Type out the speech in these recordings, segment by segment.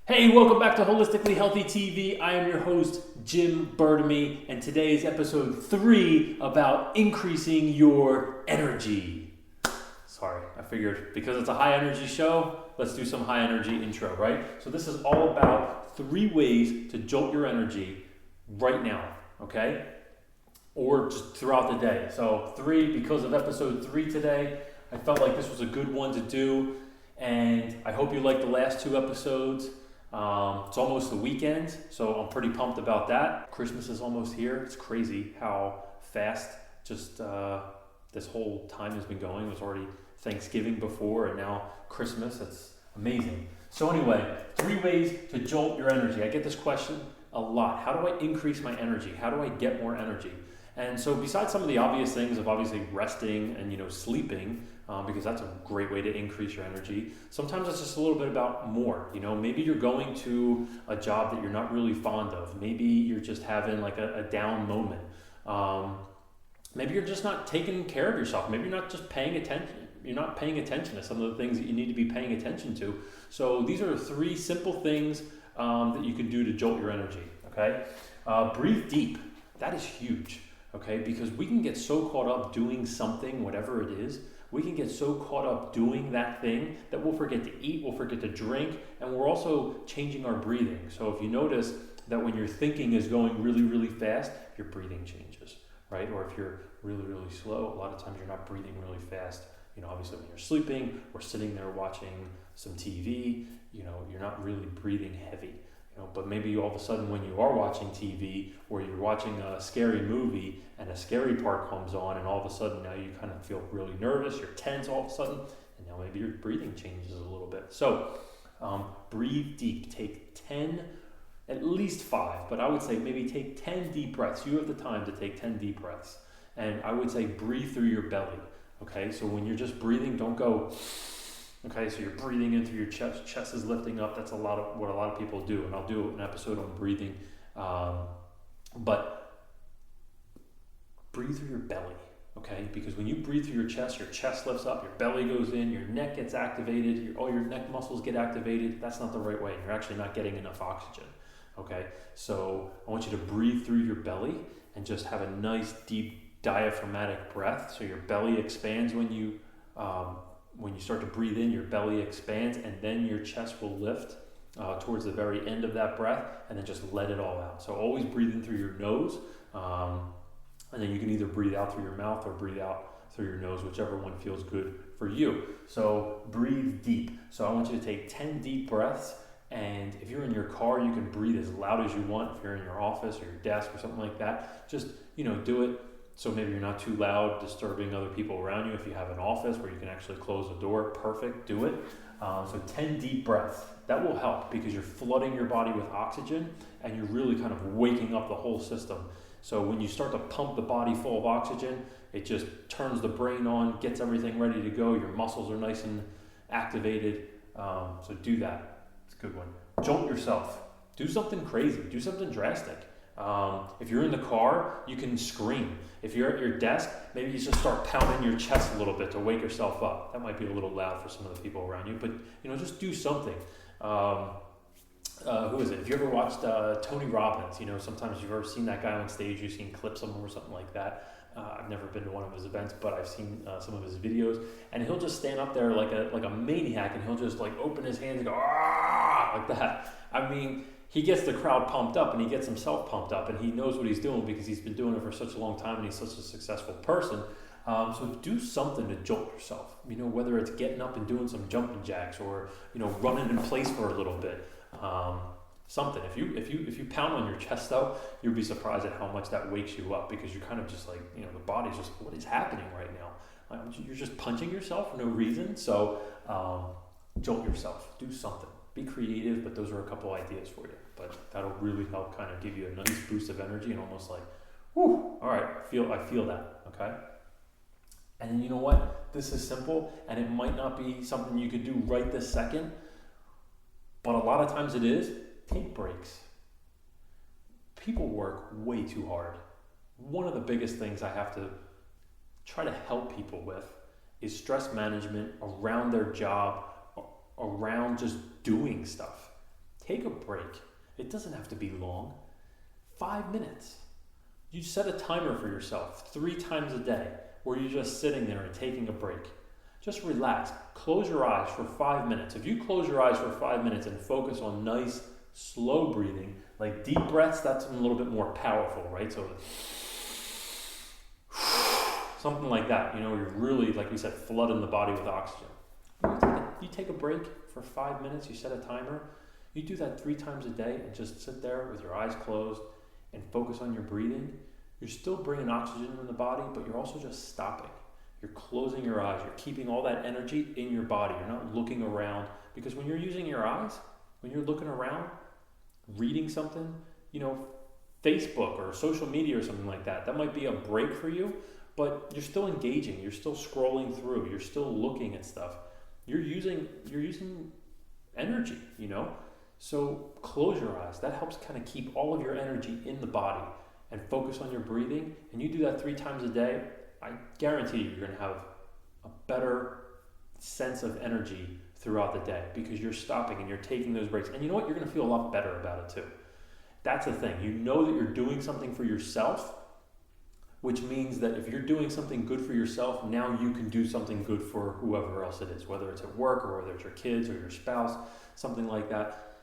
Hey, welcome back to Holistically Healthy TV. I am your host, Jim Burdumy, and today is episode 3 about increasing your energy. Sorry, I figured because it's a high energy show, let's do some high energy intro, right? So this is all about 3 ways to jolt your energy right now, okay? Or just throughout the day. So 3, because of episode 3 today, I felt like this was a good one to do, and I hope you liked the last 2 episodes. It's almost the weekend, so I'm pretty pumped about that. Christmas is almost here. It's crazy how fast just this whole time has been going. It was already Thanksgiving before, and now Christmas. It's amazing. So anyway, 3 ways to jolt your energy. I get this question a lot. How do I increase my energy? How do I get more energy? And so besides some of the obvious things of obviously resting and sleeping, because that's a great way to increase your energy, sometimes it's just a little bit about more. Maybe you're going to a job that you're not really fond of. Maybe you're just having like a down moment. Maybe you're just not taking care of yourself. Maybe you're not just paying attention. You're not paying attention to some of the things that you need to be paying attention to. So these are 3 simple things that you can do to jolt your energy. Okay, breathe deep. That is huge. Okay, because we can get so caught up doing something, whatever it is, we can get so caught up doing that thing that we'll forget to eat, we'll forget to drink, and we're also changing our breathing. So if you notice that when your thinking is going really, really fast, your breathing changes, right? Or if you're really, really slow, a lot of times you're not breathing really fast. Obviously when you're sleeping or sitting there watching some TV, you're not really breathing heavy. But maybe all of a sudden when you are watching TV or you're watching a scary movie and a scary part comes on, and all of a sudden now you kind of feel really nervous, you're tense all of a sudden, and now maybe your breathing changes a little bit. So breathe deep. Take 10, at least 5, but I would say maybe take 10 deep breaths. You have the time to take 10 deep breaths. And I would say breathe through your belly. Okay, so when you're just breathing, don't go... Okay, so you're breathing in through your chest is lifting up. That's what a lot of people do, and I'll do an episode on breathing. But breathe through your belly, okay? Because when you breathe through your chest lifts up, your belly goes in, your neck gets activated, all your neck muscles get activated. That's not the right way. You're actually not getting enough oxygen, okay? So I want you to breathe through your belly and just have a nice, deep, diaphragmatic breath. So your belly expands when you start to breathe in, your belly expands, and then your chest will lift towards the very end of that breath, and then just let it all out. So always breathe in through your nose, and then you can either breathe out through your mouth or breathe out through your nose, whichever one feels good for you. So breathe deep. So I want you to take 10 deep breaths, and if you're in your car, you can breathe as loud as you want. If you're in your office or your desk or something like that, just do it. So maybe you're not too loud, disturbing other people around you. If you have an office where you can actually close the door, perfect, do it. So 10 deep breaths. That will help because you're flooding your body with oxygen and you're really kind of waking up the whole system. So when you start to pump the body full of oxygen, it just turns the brain on, gets everything ready to go. Your muscles are nice and activated. So do that. It's a good one. Jolt yourself. Do something crazy. Do something drastic. If you're in the car, you can scream. If you're at your desk, maybe you just start pounding your chest a little bit to wake yourself up. That might be a little loud for some of the people around you, but just do something. Who is it? If you ever watched Tony Robbins, sometimes you've ever seen that guy on stage, you've seen clips of him or something like that. I've never been to one of his events, but I've seen some of his videos, and he'll just stand up there like a maniac, and he'll just like open his hands and go "Ah!" like that. I mean, he gets the crowd pumped up and he gets himself pumped up, and he knows what he's doing because he's been doing it for such a long time and he's such a successful person. So do something to jolt yourself, whether it's getting up and doing some jumping jacks or, running in place for a little bit. Something. If you pound on your chest though, you'll be surprised at how much that wakes you up because you're kind of just like, the body's just, what is happening right now? You're just punching yourself for no reason. So jolt yourself. Do something. Be creative, but those are a couple ideas for you. But that'll really help kind of give you a nice boost of energy and almost like, whoo, all right, I feel that, okay? And then you know what? This is simple, and it might not be something you could do right this second, but a lot of times it is. Take breaks. People work way too hard. One of the biggest things I have to try to help people with is stress management around their job, around just doing stuff. take a break. It doesn't have to be long. 5 minutes. You set a timer for yourself 3 times a day where you're just sitting there and taking a break. Just relax. Close your eyes for 5 minutes. If you close your eyes for 5 minutes and focus on nice, slow breathing, like deep breaths, that's a little bit more powerful, right? So something like that, you're really, like we said, flooding the body with oxygen. You take a break for 5 minutes, you set a timer, you do that 3 times a day and just sit there with your eyes closed and focus on your breathing. You're still bringing oxygen in the body, but you're also just stopping. You're closing your eyes. You're keeping all that energy in your body. You're not looking around, because when you're using your eyes, when you're looking around, reading something, Facebook or social media or something like that, that might be a break for you, but you're still engaging. You're still scrolling through. You're still looking at stuff. You're using energy, So close your eyes. That helps kind of keep all of your energy in the body and focus on your breathing. And you do that 3 times a day, I guarantee you're going to have a better sense of energy throughout the day because you're stopping and you're taking those breaks. And you know what? You're going to feel a lot better about it too. That's the thing. You know that you're doing something for yourself, which means that if you're doing something good for yourself, now you can do something good for whoever else it is, whether it's at work or whether it's your kids or your spouse, something like that.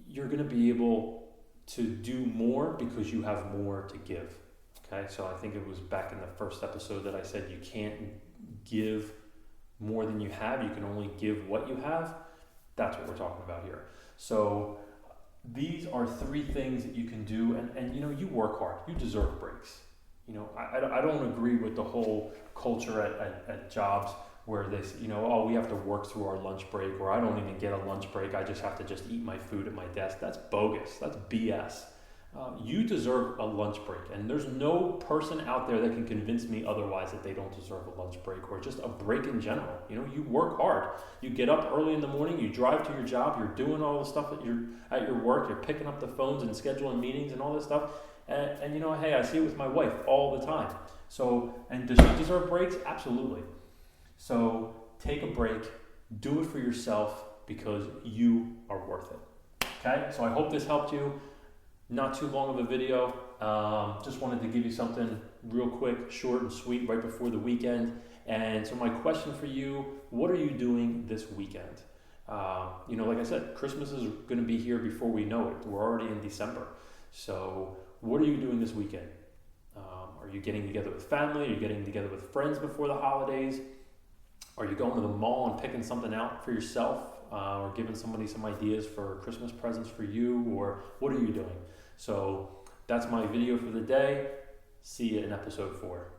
You're going to be able to do more because you have more to give. Okay, so I think it was back in the first episode that I said you can't give more than you have, you can only give what you have. That's what we're talking about here. So these are 3 things that you can do, and you work hard, you deserve breaks. I don't agree with the whole culture at jobs where they say, we have to work through our lunch break, or I don't even get a lunch break, I just have to just eat my food at my desk. That's bogus, that's BS. You deserve a lunch break, and there's no person out there that can convince me otherwise that they don't deserve a lunch break or just a break in general. You work hard. You get up early in the morning, you drive to your job, you're doing all the stuff at your work, you're picking up the phones and scheduling meetings and all this stuff. And hey, I see it with my wife all the time. So, and does she deserve breaks? Absolutely. So take a break, do it for yourself because you are worth it. Okay, so I hope this helped you. Not too long of a video. Just wanted to give you something real quick, short and sweet right before the weekend. And so my question for you, what are you doing this weekend? Like I said, Christmas is going to be here before we know it. We're already in December. So what are you doing this weekend? Are you getting together with family? Are you getting together with friends before the holidays? Are you going to the mall and picking something out for yourself? Or giving somebody some ideas for Christmas presents for you? Or what are you doing? So that's my video for the day. See you in episode 4.